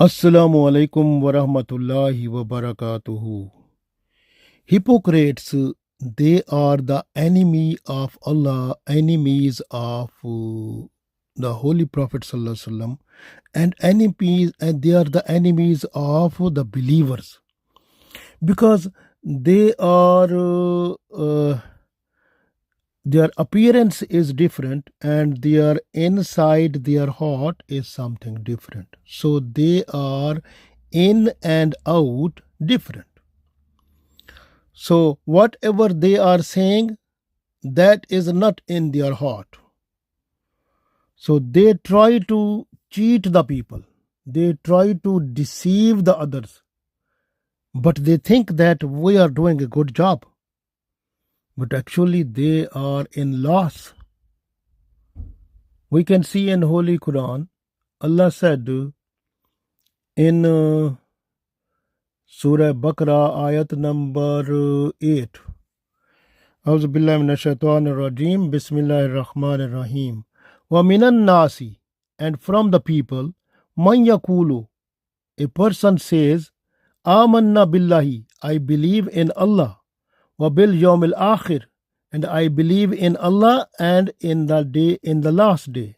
Assalamu alaikum wa rahmatullahi wa barakatuhu. Hypocrites, they are the enemy of Allah, enemies of the Holy Prophet Sallallahu Alaihi Wasallam, and enemies, and they are the enemies of the believers because they are their appearance is different and their inside their heart is something different, so they are in and out different. So whatever they are saying, that is not in their heart. So they try to cheat the people, they try to deceive the others, but they think that we are doing a good job, but actually they are in loss. We can see in Holy Quran, Allah said in Surah Baqarah, ayat number 8, Auzu billahi minash shaitanir rajim, Bismillahir Rahmanir Rahim. Wa minan nasi, and from the people, man yakulu, a person says, Amanna billahi, I believe in Allah, wa bil yawmil akhir, and I believe in Allah and in the last day.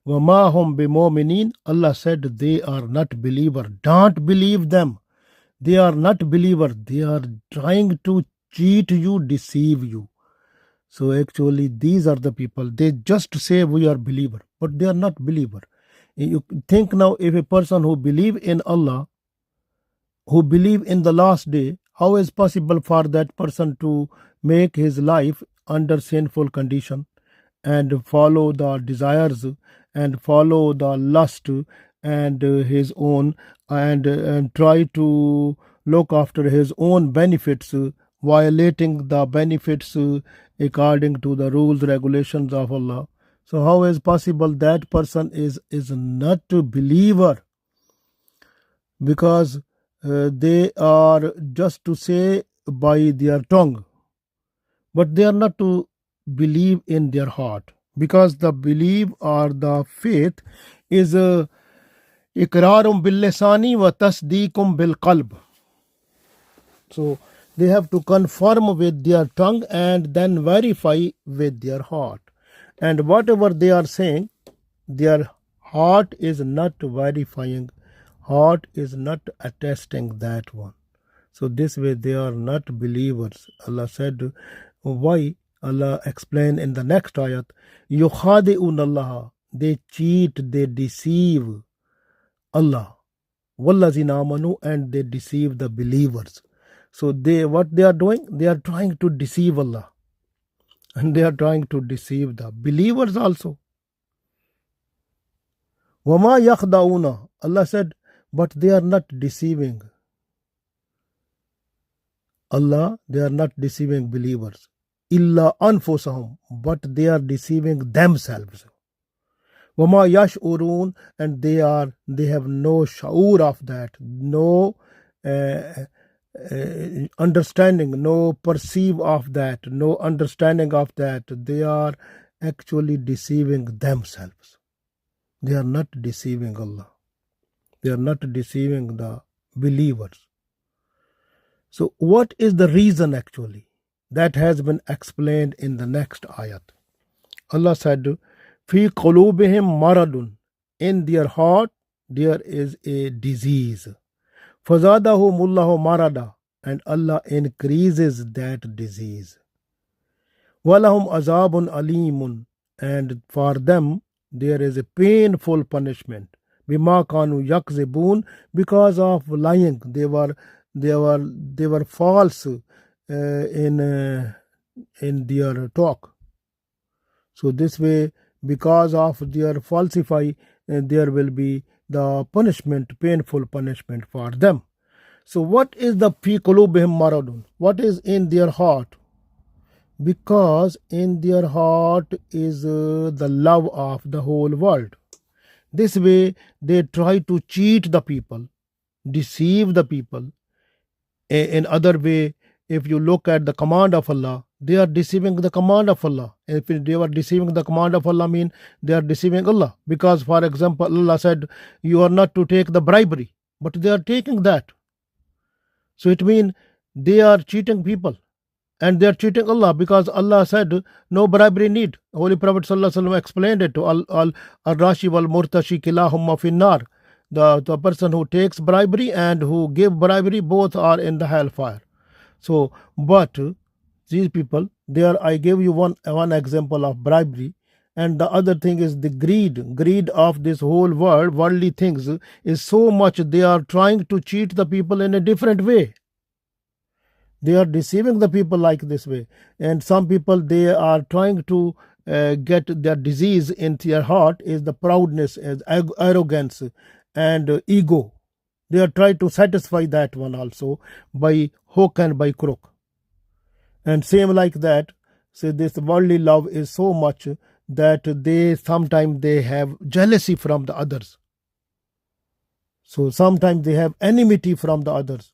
Wa ma hum bimu'minin, Allah said they are not believer. Don't believe them. They are not believer. They are trying to cheat you, deceive you. So actually these are the people. They just say we are believer, but they are not believer. You think now, if a person who believe in Allah, who believe in the last day, how is possible for that person to make his life under sinful condition and follow the desires and follow the lust and his own and try to look after his own benefits, violating the benefits according to the rules regulations of Allah? So how is possible that person is not a believer? Because they are just to say by their tongue, but they are not to believe in their heart, because the belief or the faith is ikrarum bil lisani wa tasdeekum bil qalb. So they have to confirm with their tongue and then verify with their heart, and whatever they are saying, their heart is not verifying, heart is not attesting that one. So this way they are not believers. Allah said, why? Allah explained in the next ayat, yukhadi'un Allah, they cheat, they deceive Allah, wallazina amanu, and they deceive the believers. So what they are doing, they are trying to deceive Allah, and they are trying to deceive the believers also. Wama yakhda'una, Allah said, but they are not deceiving Allah, they are not deceiving believers. Illa anfusahum, but they are deceiving themselves. Wama yash'urun, and they have no shaur of that, no understanding, no perceive of that, no understanding of that. They are actually deceiving themselves. They are not deceiving Allah. They are not deceiving the believers. So what is the reason actually? That has been explained in the next ayat. Allah said, Fi qulubihim maradun, in their heart there is a disease. Fazadahumullahu marada, and Allah increases that disease. Walahum azabun alimun, and for them there is a painful punishment. Bima kanu yakzibun, because of lying, they were false in their talk. So this way, because of their falsify, there will be the punishment, painful punishment for them. So what is the fi qulubihim maradun? What is in their heart? Because in their heart is the love of the whole world. This way they try to cheat the people, deceive the people. In other way, if you look at the command of Allah, they are deceiving the command of Allah. If they were deceiving the command of Allah, they are deceiving Allah. Because, for example, Allah said, you are not to take the bribery. but they are taking that. So it means they are cheating people. And they are cheating Allah, because Allah said no bribery need. Holy Prophet ﷺ explained it to al-Rashi wal-Murtashi kilahumma finnar. The person who takes bribery and who give bribery, both are in the hellfire. So, but these people, there I gave you one example of bribery, and the other thing is the greed of this whole world, worldly things, is so much they are trying to cheat the people in a different way. They are deceiving the people like this way. And some people, they are trying to get their disease into their heart is the proudness, as arrogance and ego. They are trying to satisfy that one also by hook and by crook. And same like that, so this worldly love is so much that they sometimes they have jealousy from the others. So sometimes they have enmity from the others,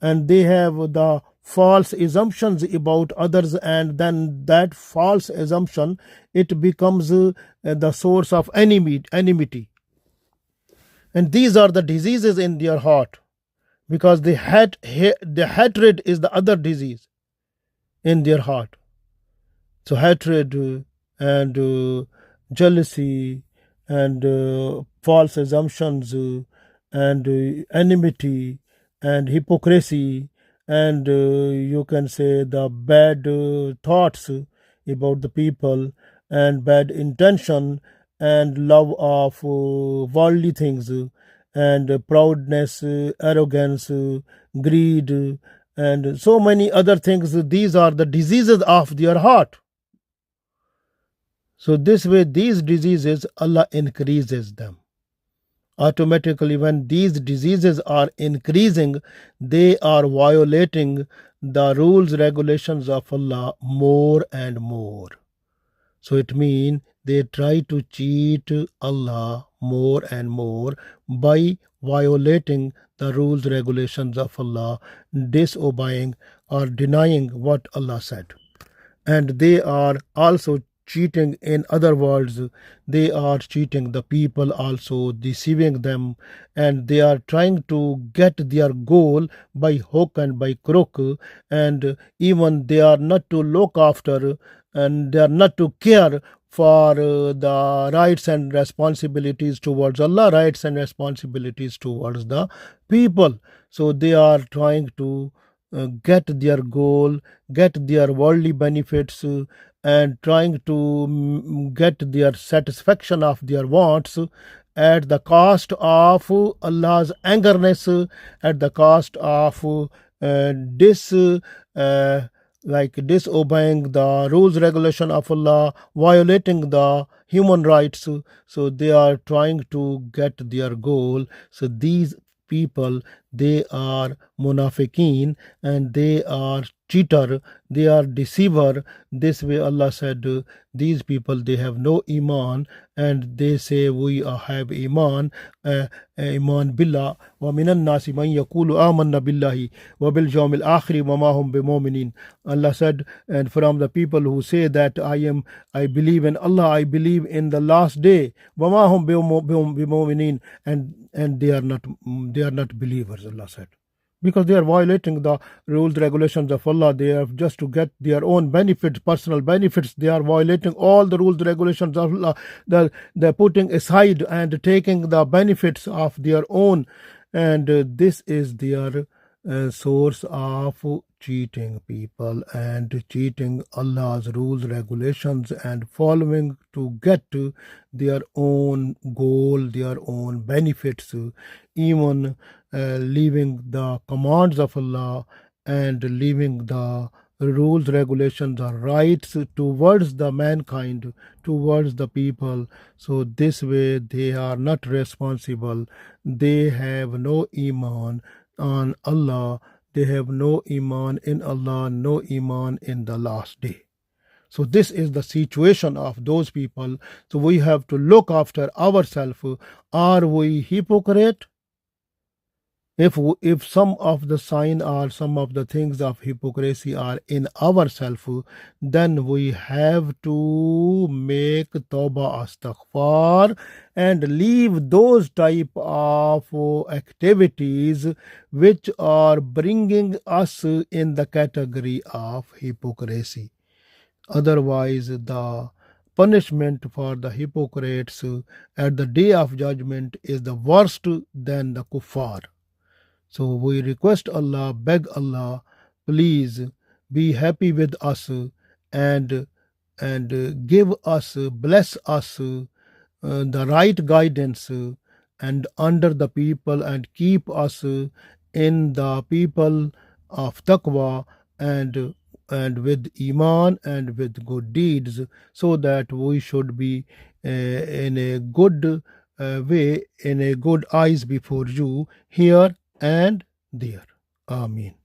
and they have the false assumptions about others, and then that false assumption, it becomes the source of enmity. And these are the diseases in their heart, because the hatred is the other disease in their heart. So hatred and jealousy and false assumptions and enmity and hypocrisy, and you can say the bad thoughts about the people, and bad intention, and love of worldly things, and proudness, arrogance, greed, and so many other things. These are the diseases of their heart. So this way, these diseases, Allah increases them. Automatically, when these diseases are increasing, they are violating the rules, regulations of Allah more and more. So it means they try to cheat Allah more and more by violating the rules, regulations of Allah, disobeying or denying what Allah said. And they are also cheating, in other words, they are cheating the people, also deceiving them, and they are trying to get their goal by hook and by crook, and even they are not to look after, and they are not to care for the rights and responsibilities towards Allah, rights and responsibilities towards the people. So they are trying to get their goal, get their worldly benefits, and trying to get their satisfaction of their wants at the cost of Allah's angerness, at the cost of disobeying the rules, regulation of Allah, violating the human rights. So they are trying to get their goal. So these people, they are munafiqeen, and they are cheater, they are deceiver. This way Allah said these people, they have no iman, and they say we have iman, iman billah, wa minan nasi man yaqulu amanna billahi wa bil yawmil akhir wa ma hum bimu'minin. Allah said, and from the people who say that I believe in Allah, I believe in the last day, wa ma hum bimu'minin, and they are not believers, Allah said, because they are violating the rules, regulations of Allah. They have just to get their own benefits, personal benefits. They are violating all the rules, regulations of Allah. They're putting aside and taking the benefits of their own, and this is their source of cheating people and cheating Allah's rules, regulations, and following to get to their own goal, their own benefits, even leaving the commands of Allah and leaving the rules, regulations, or rights towards the mankind, towards the people. So this way they are not responsible. They have no iman on Allah. They have no iman in Allah, no iman in the last day. So this is the situation of those people. So we have to look after ourselves. Are we hypocrite? if some of the sign or some of the things of hypocrisy are in ourselves, then we have to make tawbah astaghfar and leave those type of activities which are bringing us in the category of hypocrisy. Otherwise, the punishment for the hypocrites at the day of judgment is the worst than the kuffar. So we request Allah, beg Allah, please be happy with us and give us, bless us the right guidance and under the people and keep us in the people of taqwa and with iman and with good deeds, so that we should be in a good way, in a good eyes before you here and there. Amen.